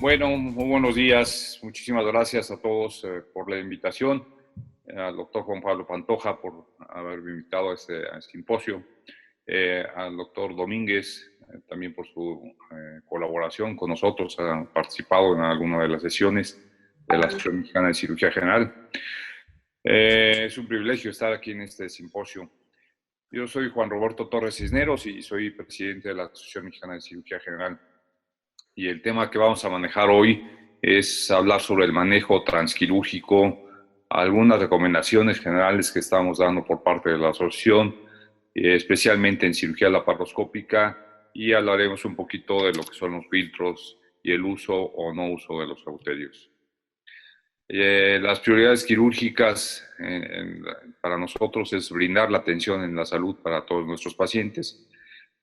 Bueno, muy buenos días. Muchísimas gracias a todos por la invitación. Al doctor Juan Pablo Pantoja por haberme invitado a este simposio. Al doctor Domínguez también por su colaboración con nosotros. Ha participado en alguna de las sesiones de la Asociación Mexicana de Cirugía General. Es un privilegio estar aquí en este simposio. Yo soy Juan Roberto Torres Cisneros y soy presidente de la Asociación Mexicana de Cirugía General. Y el tema que vamos a manejar hoy es hablar sobre el manejo transquirúrgico, algunas recomendaciones generales que estamos dando por parte de la asociación, especialmente en cirugía laparoscópica, y hablaremos un poquito de lo que son los filtros y el uso o no uso de los cauterios. Las prioridades quirúrgicas para nosotros es brindar la atención en la salud para todos nuestros pacientes,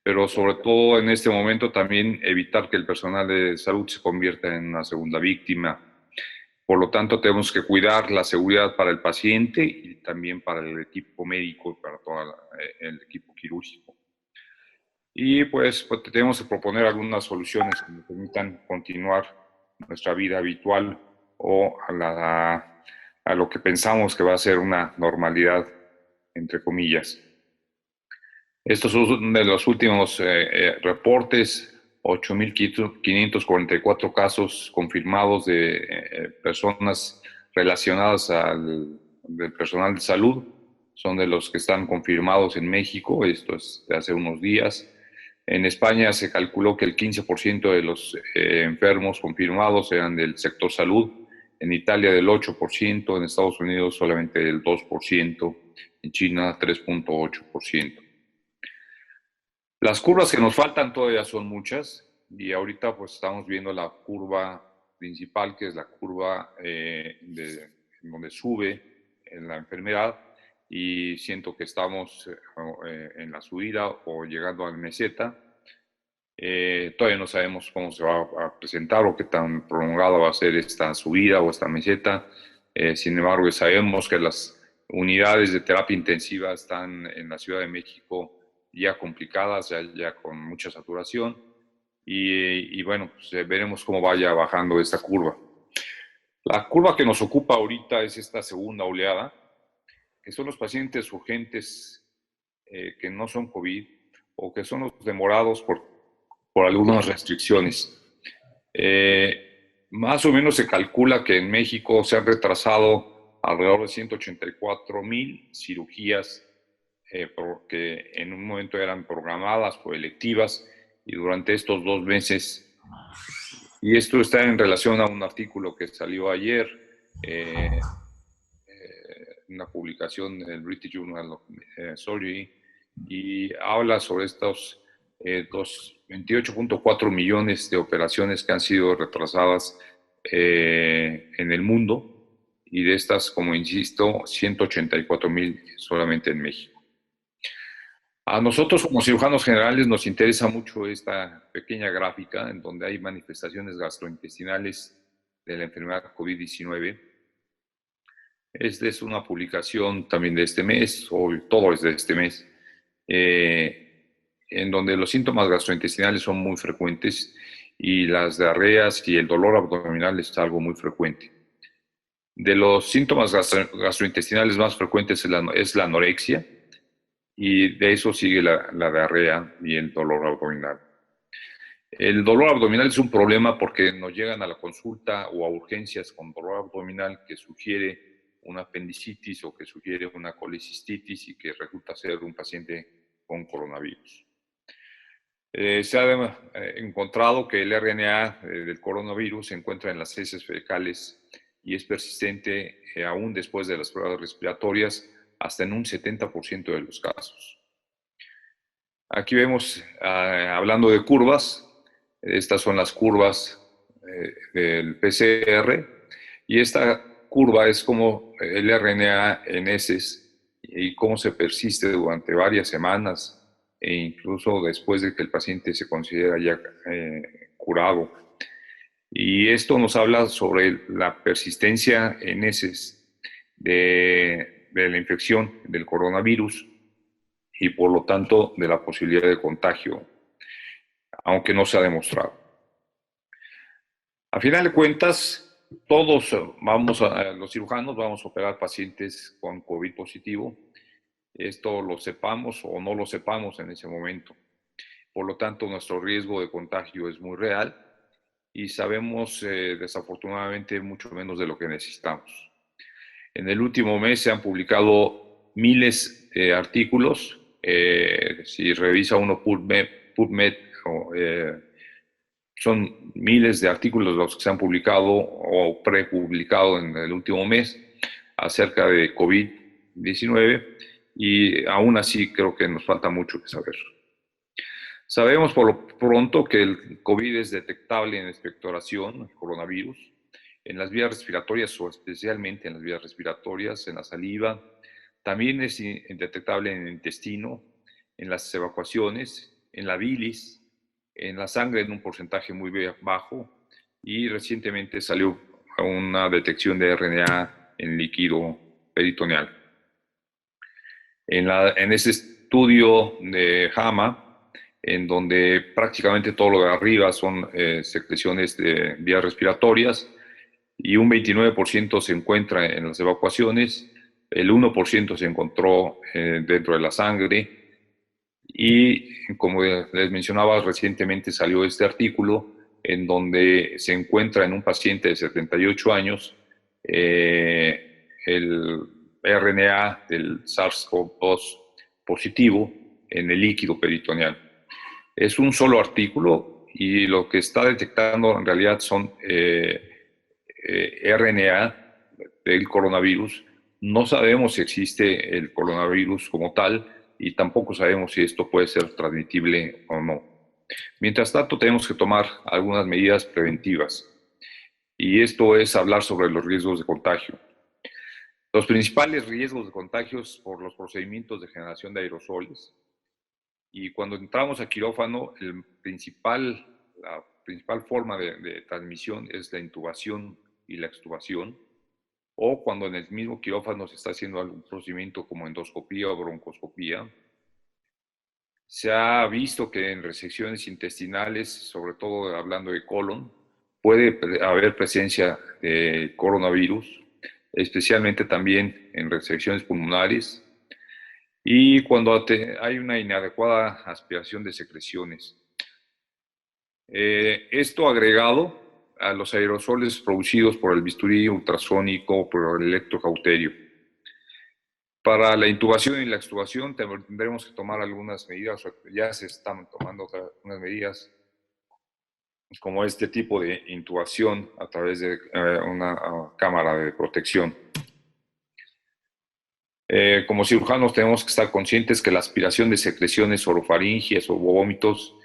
pero sobre todo en este momento también evitar que el personal de salud se convierta en una segunda víctima. Por lo tanto, tenemos que cuidar la seguridad para el paciente y también para el equipo médico y para todo el equipo quirúrgico. Y pues tenemos que proponer algunas soluciones que nos permitan continuar nuestra vida habitual o a lo que pensamos que va a ser una normalidad, entre comillas. Estos son de los últimos reportes, 8.544 casos confirmados de personas relacionadas del personal de salud. Son de los que están confirmados en México, esto es de hace unos días. En España se calculó que el 15% de los enfermos confirmados eran del sector salud, en Italia del 8%, en Estados Unidos solamente del 2%, en China 3.8%. Las curvas que nos faltan todavía son muchas y ahorita pues estamos viendo la curva principal, que es la curva donde sube en la enfermedad, y siento que estamos en la subida o llegando a la meseta. Todavía no sabemos cómo se va a presentar o qué tan prolongada va a ser esta subida o esta meseta. Sin embargo, sabemos que las unidades de terapia intensiva están en la Ciudad de México ya complicadas, ya con mucha saturación, y bueno, pues veremos cómo vaya bajando esta curva. La curva que nos ocupa ahorita es esta segunda oleada, que son los pacientes urgentes que no son COVID o que son los demorados por algunas restricciones. Más o menos se calcula que en México se han retrasado alrededor de 184,000 cirugías que en un momento eran programadas o electivas, y durante estos 2 meses, y esto está en relación a un artículo que salió ayer, una publicación en el British Journal of Surgery, y habla sobre estos 28.4 millones de operaciones que han sido retrasadas en el mundo, y de estas, como insisto, 184,000 solamente en México. A nosotros como cirujanos generales nos interesa mucho esta pequeña gráfica en donde hay manifestaciones gastrointestinales de la enfermedad COVID-19. Esta es una publicación también de este mes, o todo es de este mes, en donde los síntomas gastrointestinales son muy frecuentes y las diarreas y el dolor abdominal es algo muy frecuente. De los síntomas gastrointestinales más frecuentes es la anorexia, y de eso sigue la diarrea y el dolor abdominal. El dolor abdominal es un problema porque nos llegan a la consulta o a urgencias con dolor abdominal que sugiere una apendicitis o que sugiere una colecistitis y que resulta ser un paciente con coronavirus. Se ha encontrado que el RNA del coronavirus se encuentra en las heces fecales y es persistente aún después de las pruebas respiratorias, hasta en un 70% de los casos. Aquí vemos, hablando de curvas, estas son las curvas del PCR, y esta curva es como el RNA en heces y cómo se persiste durante varias semanas e incluso después de que el paciente se considera ya curado. Y esto nos habla sobre la persistencia en heces de la infección del coronavirus y por lo tanto de la posibilidad de contagio, aunque no se ha demostrado. A final de cuentas, todos los cirujanos vamos a operar pacientes con COVID positivo. Esto lo sepamos o no lo sepamos en ese momento. Por lo tanto, nuestro riesgo de contagio es muy real y sabemos desafortunadamente mucho menos de lo que necesitamos. En el último mes se han publicado miles de artículos. Si revisa uno PubMed son miles de artículos los que se han publicado o prepublicado en el último mes acerca de COVID-19 y aún así creo que nos falta mucho que saber. Sabemos por lo pronto que el COVID es detectable en expectoración, el coronavirus, en las vías respiratorias o especialmente en las vías respiratorias, en la saliva. También es detectable en el intestino, en las evacuaciones, en la bilis, en la sangre en un porcentaje muy bajo y recientemente salió una detección de RNA en líquido peritoneal. En ese estudio de JAMA, en donde prácticamente todo lo de arriba son secreciones de vías respiratorias y un 29% se encuentra en las evacuaciones, el 1% se encontró dentro de la sangre y como les mencionaba, recientemente salió este artículo en donde se encuentra en un paciente de 78 años el RNA del SARS-CoV-2 positivo en el líquido peritoneal. Es un solo artículo y lo que está detectando en realidad son RNA del coronavirus. No sabemos si existe el coronavirus como tal y tampoco sabemos si esto puede ser transmitible o no. Mientras tanto, tenemos que tomar algunas medidas preventivas y esto es hablar sobre los riesgos de contagio. Los principales riesgos de contagios por los procedimientos de generación de aerosoles. Y cuando entramos a quirófano, la principal forma de transmisión es la intubación y la extubación, o cuando en el mismo quirófano se está haciendo algún procedimiento como endoscopía o broncoscopía. Se ha visto que en resecciones intestinales, sobre todo hablando de colon, puede haber presencia de coronavirus, especialmente también en resecciones pulmonares, y cuando hay una inadecuada aspiración de secreciones. Esto agregado a los aerosoles producidos por el bisturí ultrasónico, por el electrocauterio. Para la intubación y la extubación tendremos que tomar algunas medidas, ya se están tomando unas medidas como este tipo de intubación a través de una cámara de protección. Como cirujanos tenemos que estar conscientes que la aspiración de secreciones orofaringias o vómitos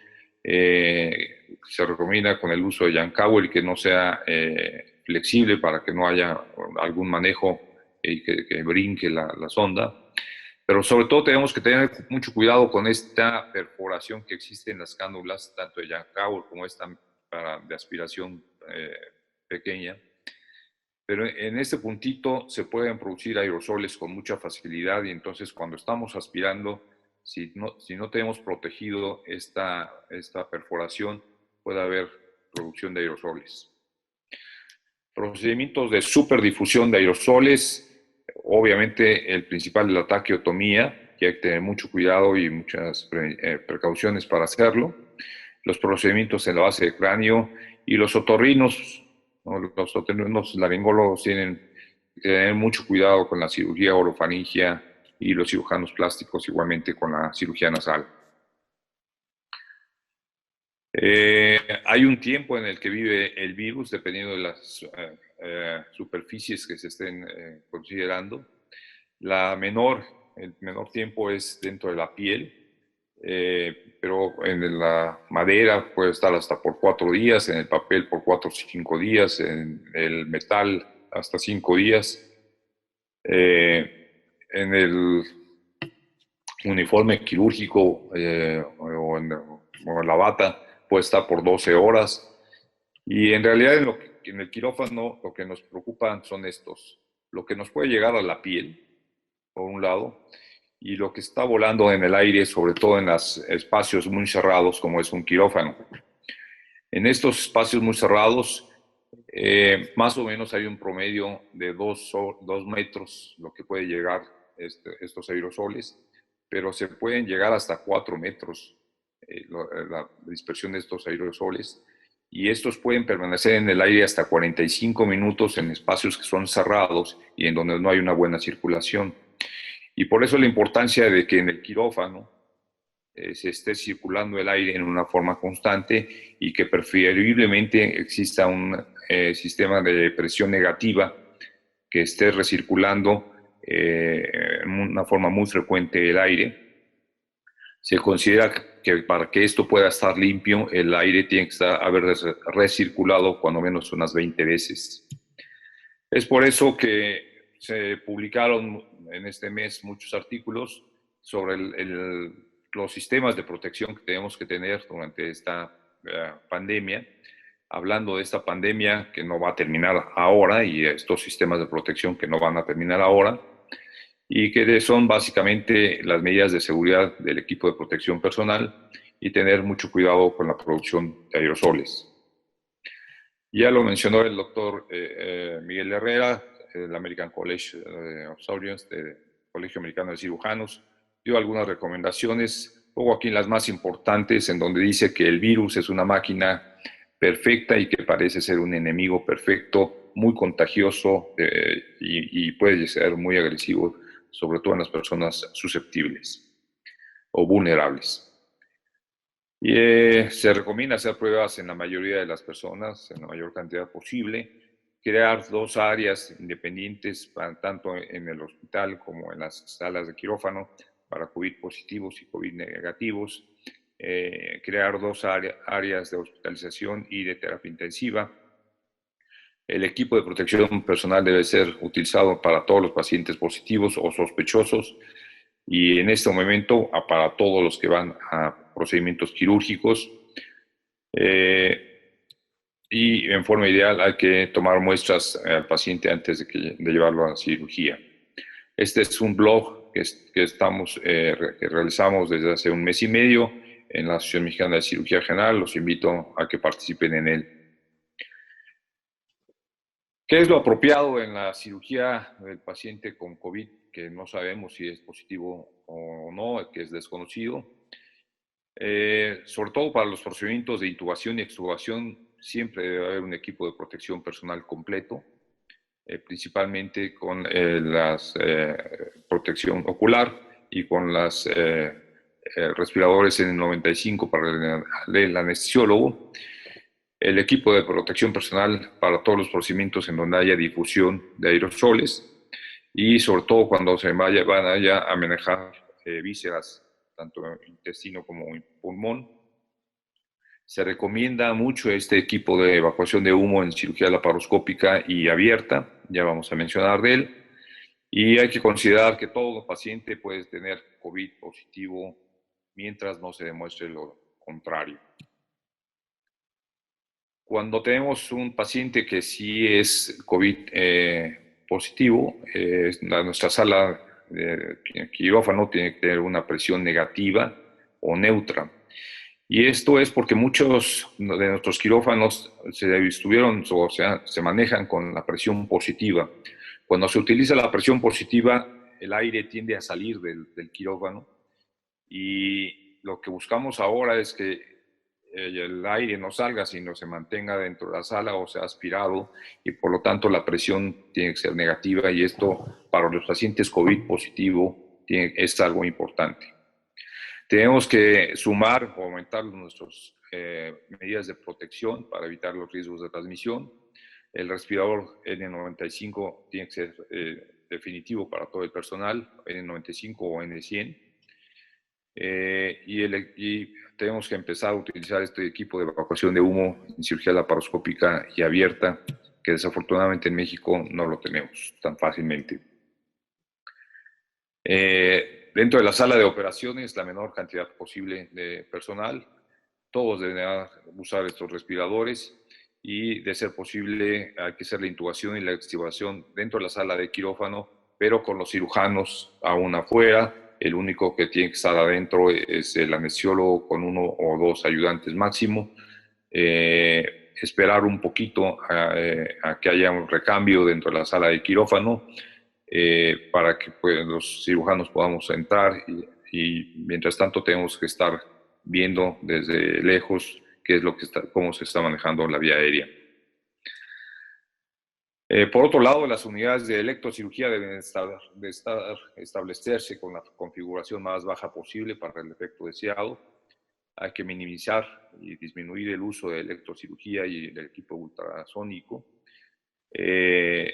se recomienda con el uso de Yancauer y que no sea flexible para que no haya algún manejo y que brinque la sonda. Pero sobre todo tenemos que tener mucho cuidado con esta perforación que existe en las cánulas, tanto de Yancauer como esta de aspiración pequeña. Pero en este puntito se pueden producir aerosoles con mucha facilidad y entonces cuando estamos aspirando, si no tenemos protegido esta perforación, puede haber producción de aerosoles. Procedimientos de superdifusión de aerosoles, obviamente el principal es la traqueotomía, que hay que tener mucho cuidado y muchas precauciones para hacerlo. Los procedimientos en la base del cráneo y los otorrinos. Los otorrinos laringólogos tienen que tener mucho cuidado con la cirugía orofaringia y los cirujanos plásticos igualmente con la cirugía nasal. Hay un tiempo en el que vive el virus dependiendo de las superficies que se estén considerando. El menor tiempo es dentro de la piel, pero en la madera puede estar hasta por 4 días, en el papel por 4 o 5 días, en el metal hasta 5 días, en el uniforme quirúrgico o en la bata puede estar por 12 horas. Y en realidad en el quirófano lo que nos preocupan son estos, lo que nos puede llegar a la piel, por un lado, y lo que está volando en el aire, sobre todo en los espacios muy cerrados como es un quirófano. En estos espacios muy cerrados, Más o menos hay un promedio de 2 metros, lo que puede llegar estos aerosoles, pero se pueden llegar hasta 4 metros la dispersión de estos aerosoles, y estos pueden permanecer en el aire hasta 45 minutos en espacios que son cerrados y en donde no hay una buena circulación. Y por eso la importancia de que en el quirófano se esté circulando el aire en una forma constante y que preferiblemente exista un sistema de presión negativa que esté recirculando en una forma muy frecuente el aire. Se considera que para que esto pueda estar limpio, el aire tiene que haber recirculado cuando menos unas 20 veces. Es por eso que se publicaron en este mes muchos artículos sobre los sistemas de protección que tenemos que tener durante esta pandemia, hablando de esta pandemia que no va a terminar ahora y estos sistemas de protección que no van a terminar ahora, y que son básicamente las medidas de seguridad del equipo de protección personal y tener mucho cuidado con la producción de aerosoles. Ya lo mencionó el doctor Miguel Herrera, del American College of Surgeons, del Colegio Americano de Cirujanos, dio algunas recomendaciones, pongo aquí las más importantes, en donde dice que el virus es una máquina perfecta y que parece ser un enemigo perfecto, muy contagioso y puede ser muy agresivo, sobre todo en las personas susceptibles o vulnerables. Y se recomienda hacer pruebas en la mayoría de las personas, en la mayor cantidad posible, crear 2 áreas independientes, tanto en el hospital como en las salas de quirófano, para COVID positivos y COVID negativos, crear 2 áreas de hospitalización y de terapia intensiva. El equipo de protección personal debe ser utilizado para todos los pacientes positivos o sospechosos, y en este momento para todos los que van a procedimientos quirúrgicos, y en forma ideal hay que tomar muestras al paciente antes de llevarlo a la cirugía. Este es un blog que realizamos desde hace un mes y medio en la Asociación Mexicana de Cirugía General. Los invito a que participen en él. ¿Qué es lo apropiado en la cirugía del paciente con COVID, que no sabemos si es positivo o no, que es desconocido? Sobre todo para los procedimientos de intubación y extubación, siempre debe haber un equipo de protección personal completo, principalmente con la protección ocular y con los respiradores N95 para el anestesiólogo, el equipo de protección personal para todos los procedimientos en donde haya difusión de aerosoles, y sobre todo cuando se van a manejar vísceras, tanto intestino como pulmón. Se recomienda mucho este equipo de evacuación de humo en cirugía laparoscópica y abierta, ya vamos a mencionar de él, y hay que considerar que todo paciente puede tener COVID positivo mientras no se demuestre lo contrario. Cuando tenemos un paciente que sí es COVID positivo, nuestra sala de quirófano tiene que tener una presión negativa o neutra. Y esto es porque muchos de nuestros quirófanos se manejan con la presión positiva. Cuando se utiliza la presión positiva, el aire tiende a salir del quirófano, y lo que buscamos ahora es que el aire no salga, sino se mantenga dentro de la sala o sea aspirado, y por lo tanto la presión tiene que ser negativa, y esto para los pacientes COVID positivo es algo importante. Tenemos que sumar o aumentar nuestras medidas de protección para evitar los riesgos de transmisión. El respirador N95 tiene que ser definitivo para todo el personal, N95 o N100. Y tenemos que empezar a utilizar este equipo de evacuación de humo en cirugía laparoscópica y abierta, que desafortunadamente en México no lo tenemos tan fácilmente. Dentro de la sala de operaciones, la menor cantidad posible de personal. Todos deben usar estos respiradores, y de ser posible hay que hacer la intubación y la extubación dentro de la sala de quirófano, pero con los cirujanos aún afuera. El único que tiene que estar adentro es el anestesiólogo con 1 o 2 ayudantes máximo. esperar un poquito a que haya un recambio dentro de la sala de quirófano para que pues, los cirujanos podamos entrar y mientras tanto tenemos que estar viendo desde lejos qué es lo que cómo se está manejando la vía aérea. Por otro lado, las unidades de electrocirugía deben establecerse con la configuración más baja posible para el efecto deseado. Hay que minimizar y disminuir el uso de electrocirugía y el equipo ultrasónico. El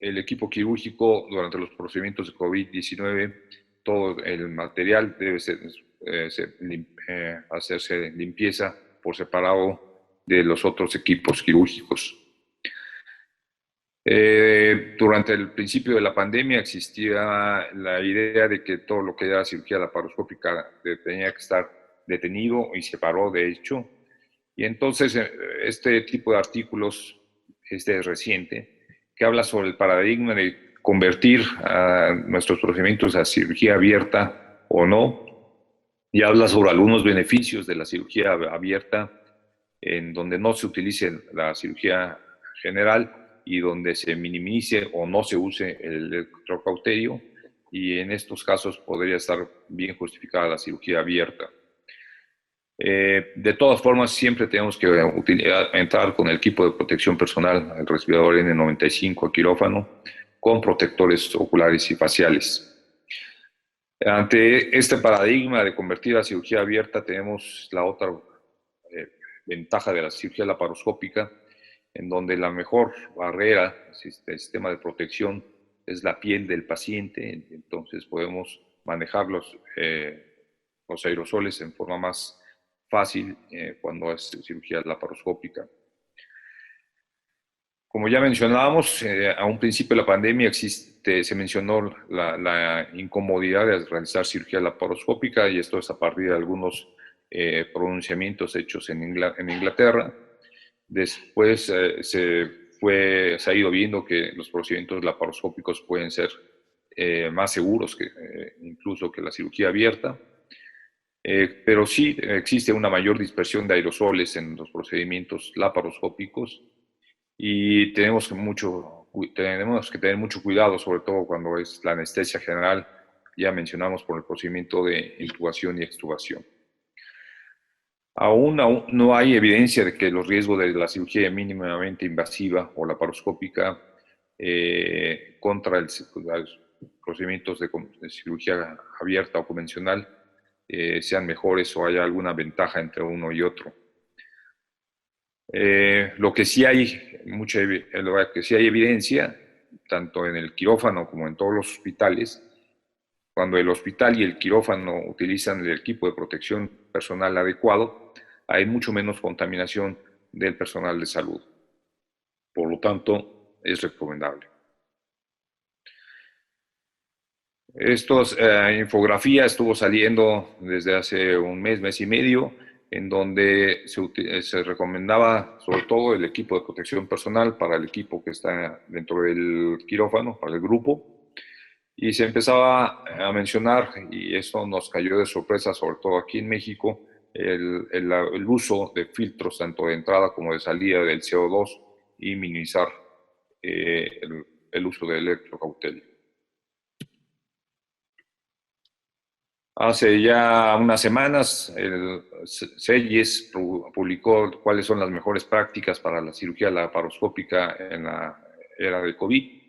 equipo quirúrgico durante los procedimientos de COVID-19, todo el material debe hacerse limpieza por separado de los otros equipos quirúrgicos. Durante el principio de la pandemia existía la idea de que todo lo que era cirugía laparoscópica tenía que estar detenido y se paró, de hecho. Y entonces este tipo de artículos, este es reciente, que habla sobre el paradigma de convertir a nuestros procedimientos a cirugía abierta o no, y habla sobre algunos beneficios de la cirugía abierta en donde no se utilice la cirugía general y donde se minimice o no se use el electrocauterio, y en estos casos podría estar bien justificada la cirugía abierta. De todas formas, siempre tenemos que entrar con el equipo de protección personal, el respirador N95 a quirófano, con protectores oculares y faciales. Ante este paradigma de convertir la cirugía abierta, tenemos la otra ventaja de la cirugía laparoscópica, en donde la mejor barrera, el sistema de protección, es la piel del paciente. Entonces podemos manejar los aerosoles en forma más fácil cuando es cirugía laparoscópica. Como ya mencionábamos, a un principio de la pandemia se mencionó la incomodidad de realizar cirugía laparoscópica, y esto es a partir de algunos pronunciamientos hechos en Inglaterra. Después se ha ido viendo que los procedimientos laparoscópicos pueden ser más seguros incluso que la cirugía abierta. Pero sí existe una mayor dispersión de aerosoles en los procedimientos laparoscópicos y tenemos que tener mucho cuidado, sobre todo cuando es la anestesia general, ya mencionamos, por el procedimiento de intubación y extubación. Aún no hay evidencia de que los riesgos de la cirugía mínimamente invasiva o laparoscópica contra los procedimientos de cirugía abierta o convencional sean mejores o haya alguna ventaja entre uno y otro. Lo que sí hay evidencia, tanto en el quirófano como en todos los hospitales, cuando el hospital y el quirófano utilizan el equipo de protección personal adecuado, hay mucho menos contaminación del personal de salud. Por lo tanto, es recomendable. Esta infografía estuvo saliendo desde hace un mes y medio, en donde se recomendaba sobre todo el equipo de protección personal para el equipo que está dentro del quirófano, para el grupo, y se empezaba a mencionar, y eso nos cayó de sorpresa, sobre todo aquí en México, el uso de filtros tanto de entrada como de salida del CO2 y minimizar el uso del electrocauterio. Hace ya unas semanas, el CELLES publicó cuáles son las mejores prácticas para la cirugía laparoscópica en la era del COVID.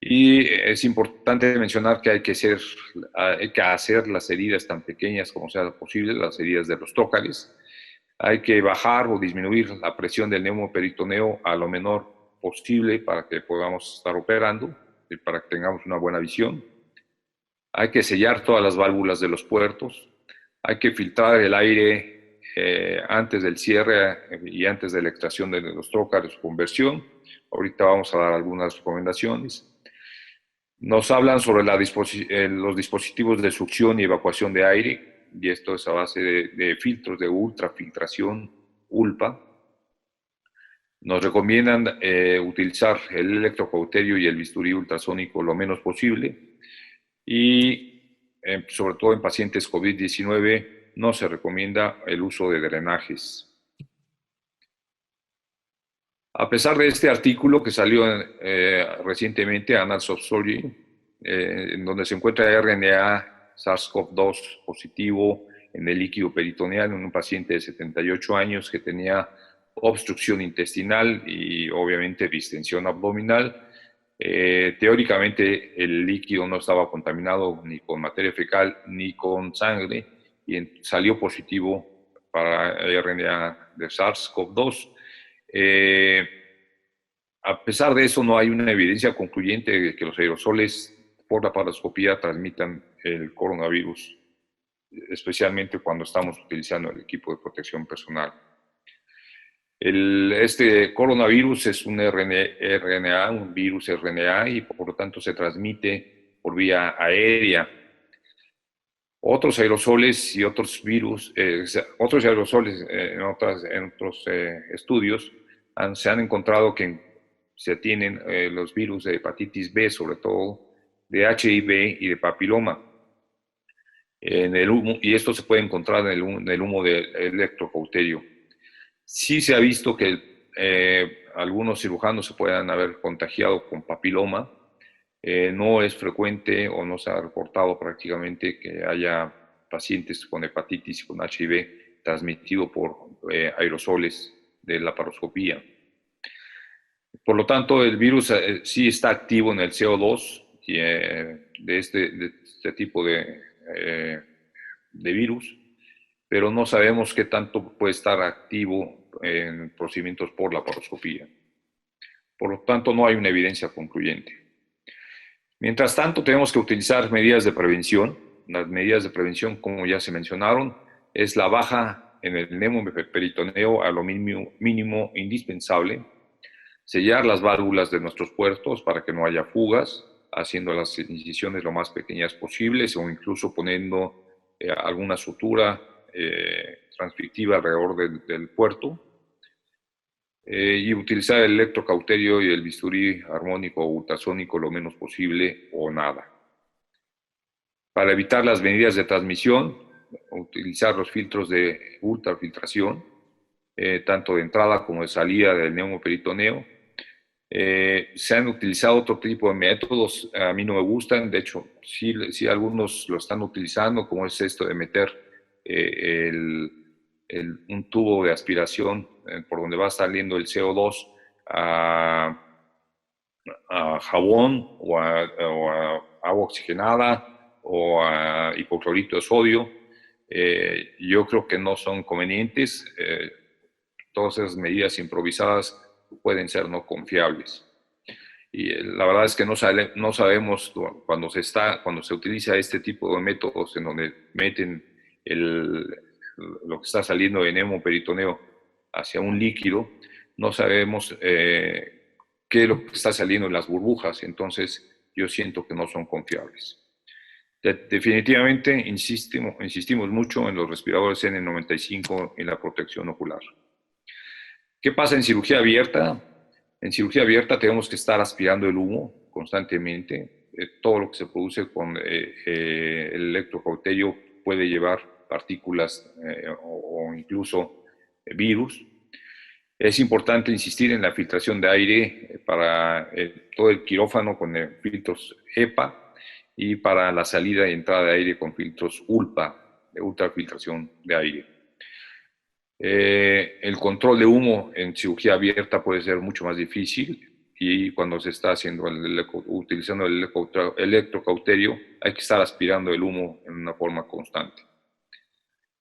Y es importante mencionar que hay que hacer las heridas tan pequeñas como sea posible, las heridas de los tócares. Hay que bajar o disminuir la presión del neumoperitoneo a lo menor posible para que podamos estar operando y para que tengamos una buena visión. Hay que sellar todas las válvulas de los puertos, hay que filtrar el aire antes del cierre y antes de la extracción de los tócares o conversión. Ahorita vamos a dar algunas recomendaciones. Nos hablan sobre los dispositivos de succión y evacuación de aire, y esto es a base de filtros de ultrafiltración, ULPA. Nos recomiendan utilizar el electrocauterio y el bisturí ultrasónico lo menos posible, y sobre todo en pacientes COVID-19 no se recomienda el uso de drenajes. A pesar de este artículo que salió recientemente, Annals of Surgery, en donde se encuentra RNA SARS-CoV-2 positivo en el líquido peritoneal en un paciente de 78 años que tenía obstrucción intestinal y obviamente distensión abdominal. Teóricamente el líquido no estaba contaminado ni con materia fecal ni con sangre y salió positivo para RNA de SARS-CoV-2. A pesar de eso, no hay una evidencia concluyente de que los aerosoles por la paroscopía transmitan el coronavirus, especialmente cuando estamos utilizando el equipo de protección personal. Este coronavirus es un RNA, un virus RNA, y por lo tanto se transmite por vía aérea. Otros aerosoles y otros virus, otros aerosoles en otros estudios se han encontrado que se tienen los virus de hepatitis B, sobre todo de HIV y de papiloma en el humo, y esto se puede encontrar en el humo del electrocauterio. Sí se ha visto que algunos cirujanos se puedan haber contagiado con papiloma. No es frecuente o no se ha reportado prácticamente que haya pacientes con hepatitis y con HIV transmitido por aerosoles de la paroscopía. Por lo tanto, el virus sí está activo en el CO2 de este tipo de virus, pero no sabemos qué tanto puede estar activo en procedimientos por la paroscopía. Por lo tanto, no hay una evidencia concluyente. Mientras tanto, tenemos que utilizar medidas de prevención. Las medidas de prevención, como ya se mencionaron, es la baja en el neumoperitoneo a lo mínimo indispensable, sellar las válvulas de nuestros puertos para que no haya fugas, haciendo las incisiones lo más pequeñas posibles o incluso poniendo alguna sutura transfictiva alrededor del puerto, y utilizar el electrocauterio y el bisturí armónico o ultrasónico lo menos posible o nada. Para evitar las medidas de transmisión, utilizar los filtros de ultrafiltración, tanto de entrada como de salida del neumoperitoneo. Se han utilizado otro tipo de métodos, a mí no me gustan, de hecho, sí algunos lo están utilizando, como es esto de meter un tubo de aspiración por donde va saliendo el CO2 a jabón o a agua oxigenada o a hipoclorito de sodio. Yo creo que no son convenientes. Todas esas medidas improvisadas pueden ser no confiables. Y la verdad es que no sabemos cuando se utiliza este tipo de métodos en donde meten lo que está saliendo de neumoperitoneo hacia un líquido, no sabemos qué es lo que está saliendo en las burbujas, entonces yo siento que no son confiables. Definitivamente insistimos mucho en los respiradores N95 y la protección ocular. ¿Qué pasa en cirugía abierta? En cirugía abierta tenemos que estar aspirando el humo constantemente. Todo lo que se produce con el electrocauterio puede llevar partículas o incluso virus. Es importante insistir en la filtración de aire para todo el quirófano con filtros HEPA y para la salida y entrada de aire con filtros ULPA, de ultrafiltración de aire. El control de humo en cirugía abierta puede ser mucho más difícil y cuando se está utilizando el electrocauterio hay que estar aspirando el humo en una forma constante.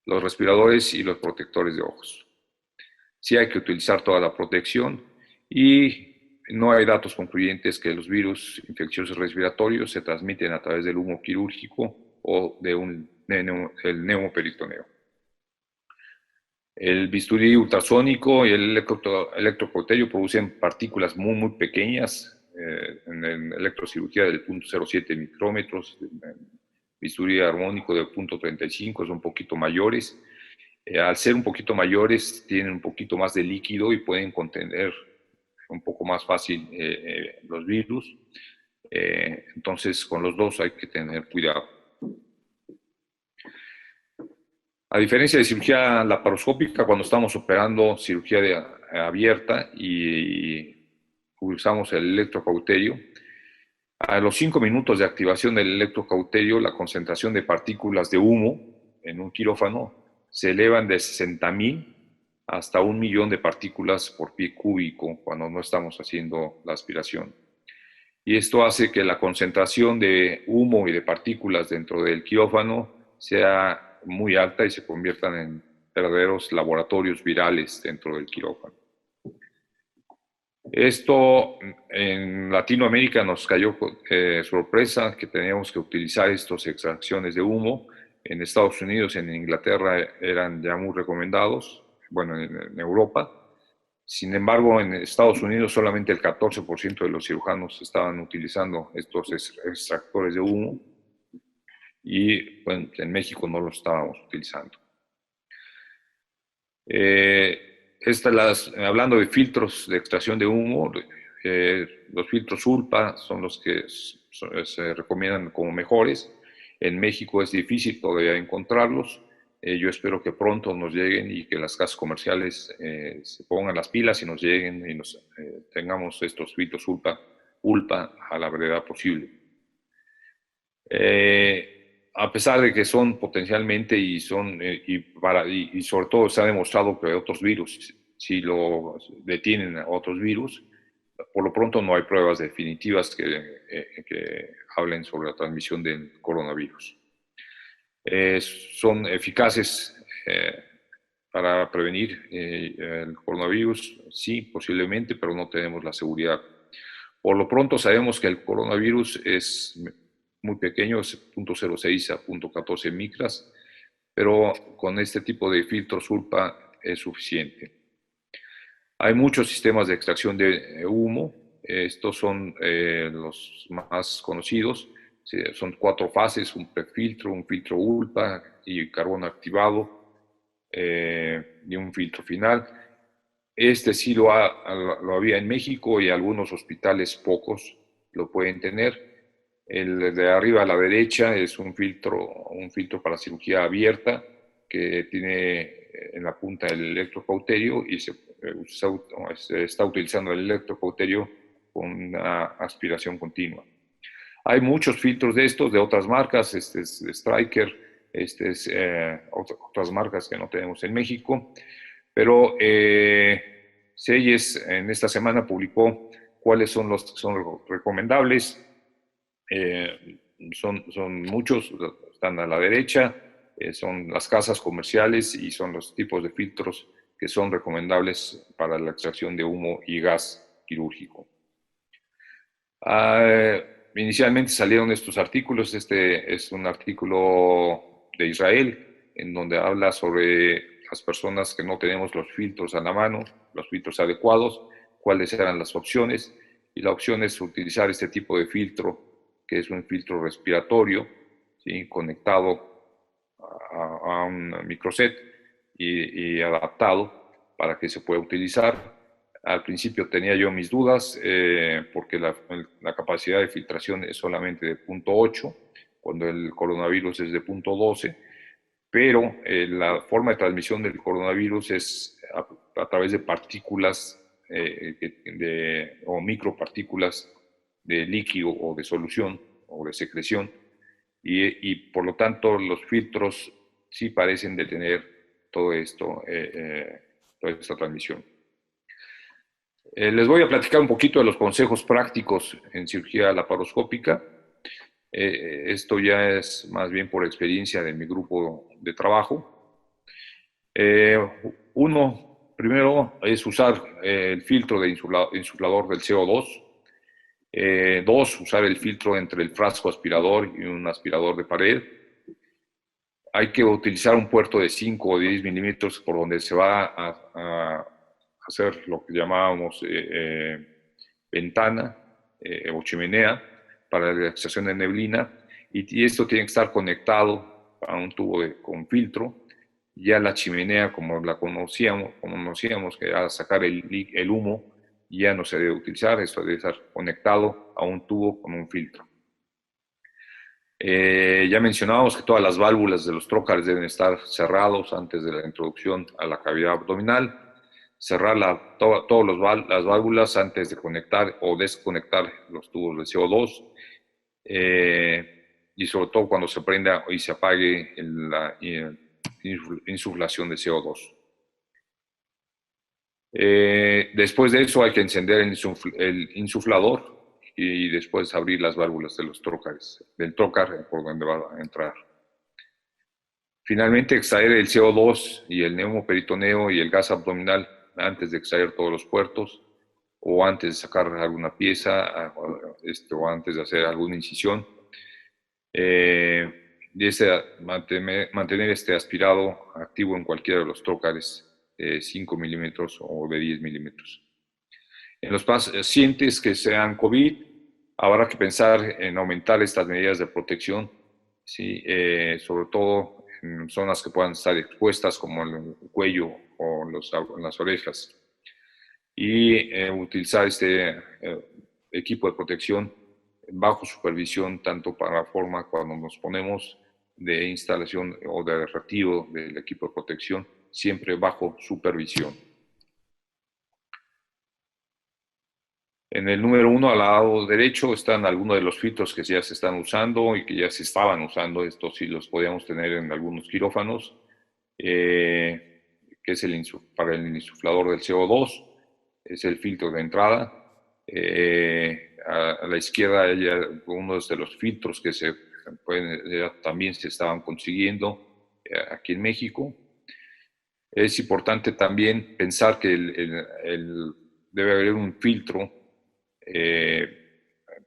Los respiradores y los protectores de ojos. Sí hay que utilizar toda la protección y no hay datos concluyentes que los virus infecciosos respiratorios se transmiten a través del humo quirúrgico o del neumoperitoneo. El bisturí ultrasónico y el electrocauterio producen partículas muy pequeñas en electrocirugía del 0.07 micrómetros, bisturí armónico de 0.35 son un poquito mayores. Al ser un poquito mayores tienen un poquito más de líquido y pueden contener un poco más fácil los virus. Entonces con los dos hay que tener cuidado. A diferencia de cirugía laparoscópica, cuando estamos operando abierta y usamos el electrocauterio, a los 5 minutos de activación del electrocauterio, la concentración de partículas de humo en un quirófano se elevan de 60,000 hasta 1 millón de partículas por pie cúbico cuando no estamos haciendo la aspiración. Y esto hace que la concentración de humo y de partículas dentro del quirófano sea muy alta y se conviertan en verdaderos laboratorios virales dentro del quirófano. Esto en Latinoamérica nos cayó sorpresa que teníamos que utilizar estas extracciones de humo. En Estados Unidos, en Inglaterra eran ya muy recomendados, bueno, en Europa. Sin embargo, en Estados Unidos solamente el 14% de los cirujanos estaban utilizando estos extractores de humo y bueno, en México no los estábamos utilizando. Hablando de filtros de extracción de humo, los filtros ULPA son los que se recomiendan como mejores. En México es difícil todavía encontrarlos. Yo espero que pronto nos lleguen y que las casas comerciales se pongan las pilas y nos lleguen y tengamos estos filtros ULPA a la brevedad posible. A pesar de que son potencialmente y sobre todo se ha demostrado que otros virus, si lo detienen a otros virus, por lo pronto no hay pruebas definitivas que hablen sobre la transmisión del coronavirus. Son eficaces para prevenir el coronavirus, sí, posiblemente, pero no tenemos la seguridad. Por lo pronto sabemos que el coronavirus es muy pequeño, es 0.06 a 0.14 micras, pero con este tipo de filtros ULPA es suficiente. Hay muchos sistemas de extracción de humo. Estos son los más conocidos. Son 4 fases: un prefiltro, un filtro ULPA y carbono activado, y un filtro final. Este sí lo había en México y algunos hospitales, pocos, lo pueden tener. El de arriba a la derecha es un filtro para cirugía abierta que tiene en la punta el electrocauterio y se está utilizando el electrocauterio con una aspiración continua. Hay muchos filtros de estos, de otras marcas. Este es Stryker, otras marcas que no tenemos en México, pero Selles en esta semana publicó cuáles son los recomendables. Son muchos, están a la derecha, son las casas comerciales y son los tipos de filtros que son recomendables para la extracción de humo y gas quirúrgico. Inicialmente salieron estos artículos. Este es un artículo de Israel en donde habla sobre las personas que no tenemos los filtros a la mano, los filtros adecuados, cuáles eran las opciones. Y la opción es utilizar este tipo de filtro, que es un filtro respiratorio, ¿sí?, conectado a un microset y adaptado para que se pueda utilizar. Al principio tenía yo mis dudas porque la capacidad de filtración es solamente de 0.8, cuando el coronavirus es de 0.12, pero la forma de transmisión del coronavirus es a través de partículas o micropartículas de líquido o de solución o de secreción, y por lo tanto los filtros sí parecen detener todo esto, toda esta transmisión. Les voy a platicar un poquito de los consejos prácticos en cirugía laparoscópica. Esto ya es más bien por experiencia de mi grupo de trabajo. Primero es usar el filtro de insuflador del CO2. 2, usar el filtro entre el frasco aspirador y un aspirador de pared. Hay que utilizar un puerto de 5 o 10 milímetros por donde se va a hacer lo que llamábamos ventana o chimenea para la extracción de neblina, y esto tiene que estar conectado a un tubo con filtro. Ya la chimenea, como conocíamos que era sacar el humo, ya no se debe utilizar. Esto debe estar conectado a un tubo con un filtro. Ya mencionábamos que todas las válvulas de los trócares deben estar cerrados antes de la introducción a la cavidad abdominal. Cerrar todas las válvulas antes de conectar o desconectar los tubos de CO2. Y sobre todo cuando se prenda y se apague la insuflación de CO2. Después de eso hay que encender el insuflador y después abrir las válvulas de los trócares, del trócar por donde va a entrar. Finalmente, extraer el CO2 y el neumoperitoneo y el gas abdominal antes de extraer todos los puertos o antes de sacar alguna pieza o antes de hacer alguna incisión. Y mantener este aspirado activo en cualquiera de los trócares 5 milímetros o de 10 milímetros. En los pacientes que sean COVID, habrá que pensar en aumentar estas medidas de protección, ¿sí? Sobre todo en zonas que puedan estar expuestas, como el cuello o las orejas. Y utilizar este equipo de protección bajo supervisión, tanto para la forma cuando nos ponemos de instalación o de retiro del equipo de protección, siempre bajo supervisión. En el número 1, al lado derecho, están algunos de los filtros que ya se están usando y que ya se estaban usando. Estos sí los podíamos tener en algunos quirófanos, que es para el insuflador del CO2, es el filtro de entrada. A la izquierda hay algunos de los filtros que también se estaban consiguiendo aquí en México. Es importante también pensar que debe haber un filtro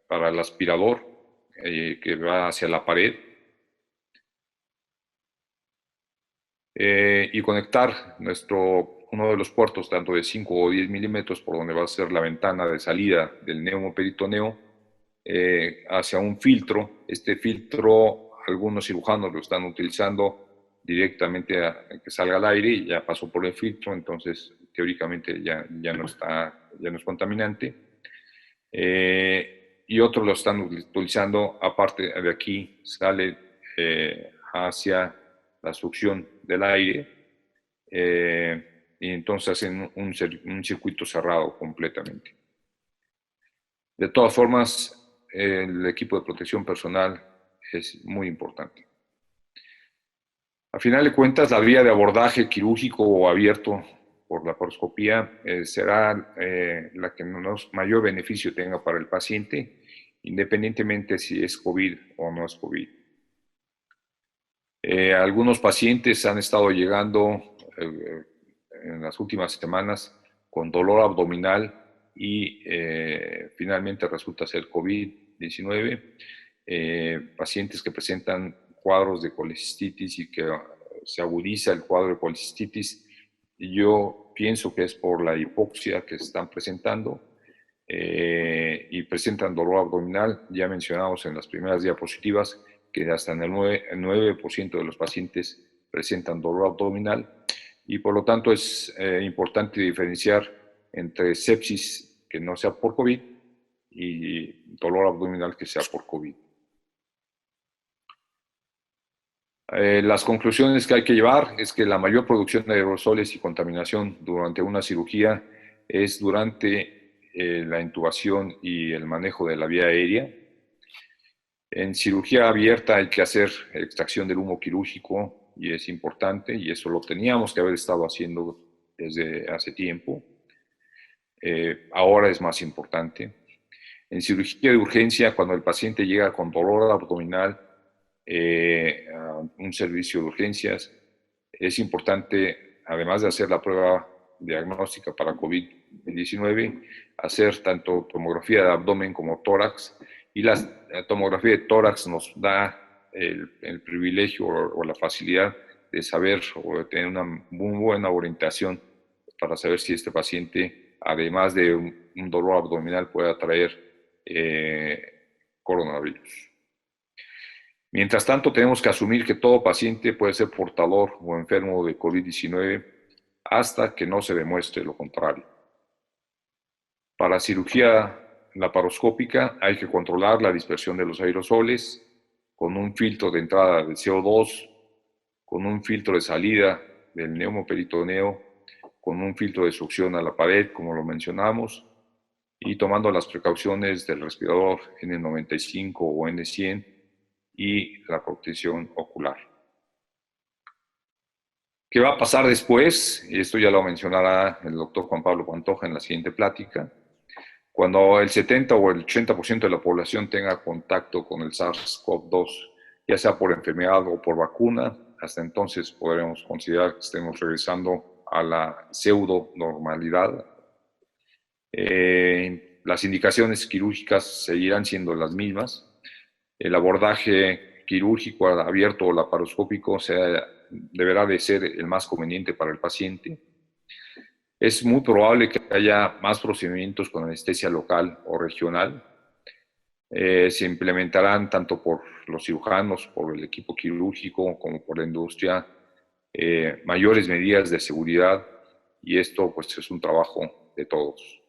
para el aspirador que va hacia la pared y conectar uno de los puertos, tanto de 5 o 10 milímetros, por donde va a ser la ventana de salida del neumoperitoneo, hacia un filtro. Este filtro, algunos cirujanos lo están utilizando directamente a que salga al aire y ya pasó por el filtro, entonces teóricamente ya no es contaminante. Y otros lo están utilizando, aparte de aquí, sale hacia la succión del aire, y entonces hacen un circuito cerrado completamente. De todas formas, el equipo de protección personal es muy importante. A final de cuentas, la vía de abordaje quirúrgico o abierto por la laparoscopía será la que mayor beneficio tenga para el paciente, independientemente si es COVID o no es COVID. Algunos pacientes han estado llegando en las últimas semanas con dolor abdominal y finalmente resulta ser COVID-19. Pacientes que presentan cuadros de colecistitis y que se agudiza el cuadro de colecistitis. Yo pienso que es por la hipoxia que se están presentando y presentan dolor abdominal. Ya mencionamos en las primeras diapositivas que hasta en el 9% de los pacientes presentan dolor abdominal y por lo tanto es importante diferenciar entre sepsis que no sea por COVID y dolor abdominal que sea por COVID. Las conclusiones que hay que llevar es que la mayor producción de aerosoles y contaminación durante una cirugía es durante la intubación y el manejo de la vía aérea. En cirugía abierta hay que hacer extracción del humo quirúrgico y es importante, y eso lo teníamos que haber estado haciendo desde hace tiempo. Ahora es más importante. En cirugía de urgencia, cuando el paciente llega con dolor abdominal a un servicio de urgencias, es importante, además de hacer la prueba diagnóstica para COVID-19, hacer tanto tomografía de abdomen como tórax, y la tomografía de tórax nos da el privilegio o la facilidad de saber o de tener una muy buena orientación para saber si este paciente, además de un dolor abdominal, puede traer coronavirus. Mientras tanto, tenemos que asumir que todo paciente puede ser portador o enfermo de COVID-19 hasta que no se demuestre lo contrario. Para cirugía laparoscópica hay que controlar la dispersión de los aerosoles con un filtro de entrada de CO2, con un filtro de salida del neumoperitoneo, con un filtro de succión a la pared, como lo mencionamos, y tomando las precauciones del respirador N95 o N100 y la protección ocular. ¿Qué va a pasar después? Esto ya lo mencionará el doctor Juan Pablo Pantoja en la siguiente plática. Cuando el 70 o el 80% de la población tenga contacto con el SARS-CoV-2, ya sea por enfermedad o por vacuna, hasta entonces podremos considerar que estemos regresando a la pseudo normalidad. Las indicaciones quirúrgicas seguirán siendo las mismas. El abordaje quirúrgico abierto o laparoscópico deberá de ser el más conveniente para el paciente. Es muy probable que haya más procedimientos con anestesia local o regional. Se implementarán tanto por los cirujanos, por el equipo quirúrgico, como por la industria, mayores medidas de seguridad, y esto pues es un trabajo de todos.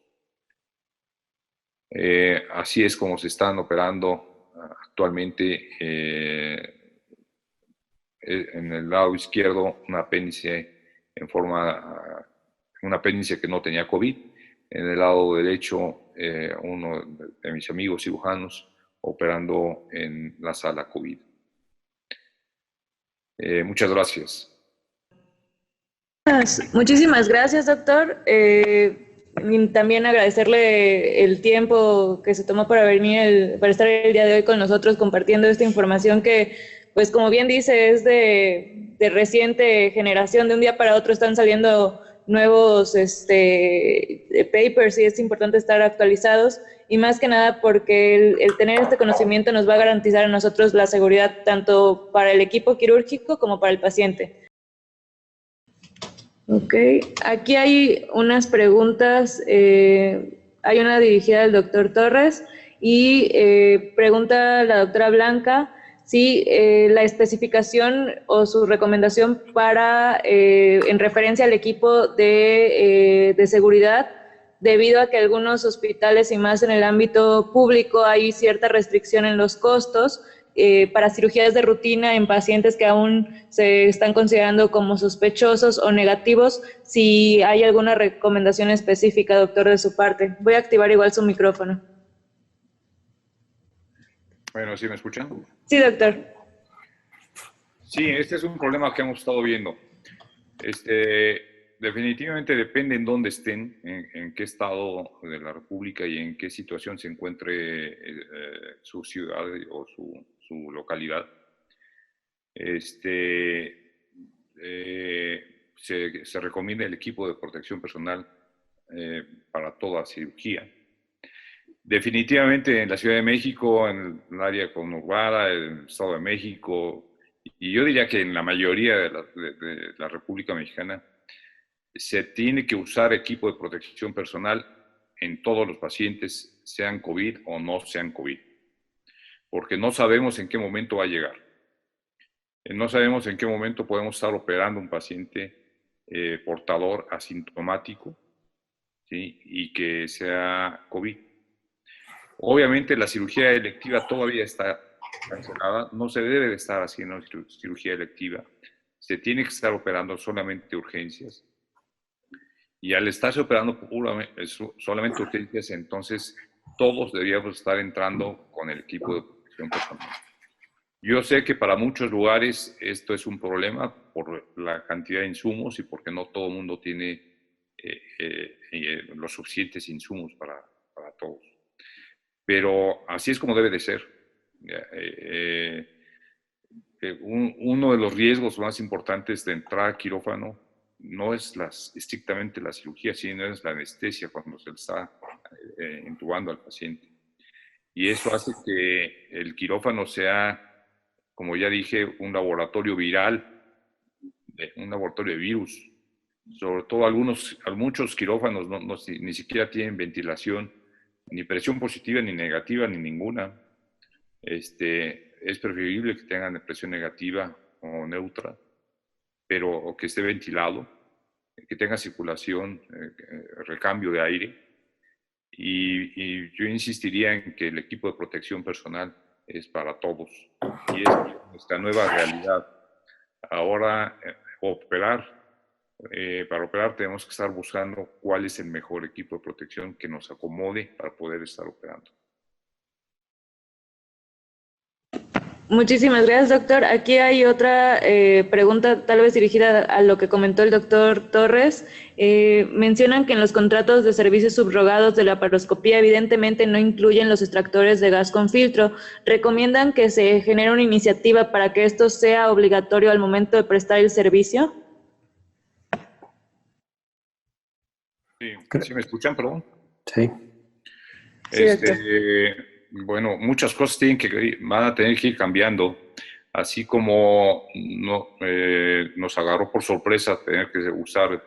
Así es como se están operando actualmente en el lado izquierdo un apéndice un apéndice que no tenía COVID. En el lado derecho, uno de mis amigos cirujanos operando en la sala COVID. Muchas gracias. Muchísimas gracias, doctor. Y también agradecerle el tiempo que se tomó para venir, para estar el día de hoy con nosotros compartiendo esta información que, pues como bien dice, es de reciente generación. De un día para otro están saliendo nuevos papers y es importante estar actualizados, y más que nada porque el tener este conocimiento nos va a garantizar a nosotros la seguridad tanto para el equipo quirúrgico como para el paciente. Ok, aquí hay unas preguntas, hay una dirigida al doctor Torres y pregunta la doctora Blanca si la especificación o su recomendación para, en referencia al equipo de seguridad, debido a que algunos hospitales y más en el ámbito público hay cierta restricción en los costos, para cirugías de rutina en pacientes que aún se están considerando como sospechosos o negativos, si hay alguna recomendación específica, doctor, de su parte. Voy a activar igual su micrófono. Bueno, ¿sí me escuchan? Sí, doctor. Sí, este es un problema que hemos estado viendo. Definitivamente depende en dónde estén, en qué estado de la República y en qué situación se encuentre su ciudad o su localidad. Se recomienda el equipo de protección personal para toda cirugía. Definitivamente en la Ciudad de México, en el área conurbada, en el Estado de México, y yo diría que en la mayoría de la República Mexicana, se tiene que usar equipo de protección personal en todos los pacientes, sean COVID o no sean COVID, porque no sabemos en qué momento va a llegar. No sabemos en qué momento podemos estar operando un paciente portador asintomático, ¿sí? Y que sea COVID. Obviamente la cirugía electiva todavía está cancelada, no se debe de estar haciendo cirugía electiva, se tiene que estar operando solamente urgencias. Y al estarse operando solamente urgencias, entonces todos deberíamos estar entrando con el equipo de protección personal. Yo sé que para muchos lugares esto es un problema por la cantidad de insumos y porque no todo el mundo tiene los suficientes insumos para todos. Pero así es como debe de ser. Uno de los riesgos más importantes de entrar a quirófano no es estrictamente la cirugía, sino es la anestesia cuando se le está intubando al paciente. Y eso hace que el quirófano sea, como ya dije, un laboratorio viral, un laboratorio de virus. Sobre todo muchos quirófanos ni siquiera tienen ventilación, ni presión positiva, ni negativa, ni ninguna. Es preferible que tengan presión negativa o neutra, pero que esté ventilado, que tenga circulación, recambio de aire. Y yo insistiría en que el equipo de protección personal es para todos. Y es nuestra nueva realidad. Ahora, para operar tenemos que estar buscando cuál es el mejor equipo de protección que nos acomode para poder estar operando. Muchísimas gracias, doctor. Aquí hay otra pregunta, tal vez dirigida a lo que comentó el doctor Torres. Mencionan que en los contratos de servicios subrogados de la laparoscopía evidentemente no incluyen los extractores de gas con filtro. ¿Recomiendan que se genere una iniciativa para que esto sea obligatorio al momento de prestar el servicio? Sí, ¿sí me escuchan, perdón? Sí. Bueno, muchas cosas van a tener que ir cambiando, así como nos agarró por sorpresa tener que usar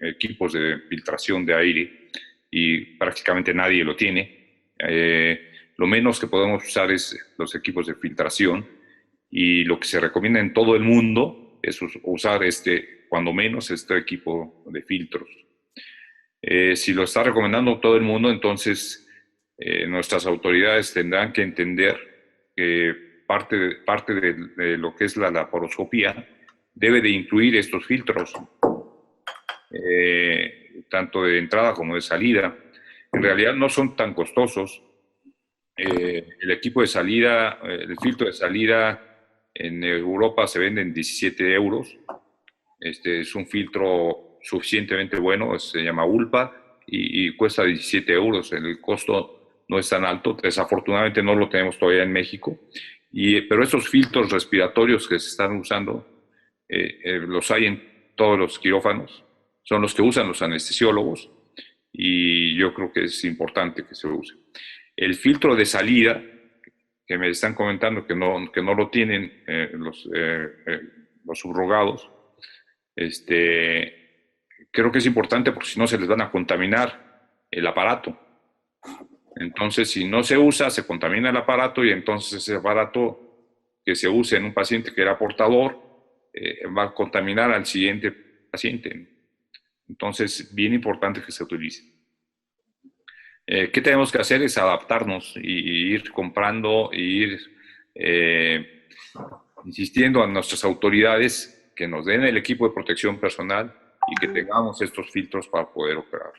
equipos de filtración de aire y prácticamente nadie lo tiene. Lo menos que podemos usar es los equipos de filtración y lo que se recomienda en todo el mundo es usar cuando menos este equipo de filtros. Si lo está recomendando todo el mundo, entonces nuestras autoridades tendrán que entender que parte de lo que es la laparoscopía debe de incluir estos filtros, tanto de entrada como de salida. En realidad no son tan costosos. El equipo de salida, el filtro de salida en Europa se vende en 17 euros. Es un filtro suficientemente bueno, se llama ULPA y cuesta 17 euros. El costo no es tan alto, desafortunadamente no lo tenemos todavía en México, pero estos filtros respiratorios que se están usando, los hay en todos los quirófanos, son los que usan los anestesiólogos y yo creo que es importante que se use. El filtro de salida, que me están comentando que no lo tienen los subrogados, creo que es importante porque si no se les van a contaminar el aparato. Entonces, si no se usa, se contamina el aparato y entonces ese aparato que se use en un paciente que era portador va a contaminar al siguiente paciente. Entonces, bien importante que se utilice. ¿Qué tenemos que hacer? Es adaptarnos y ir comprando e ir insistiendo a nuestras autoridades que nos den el equipo de protección personal y que tengamos estos filtros para poder operar.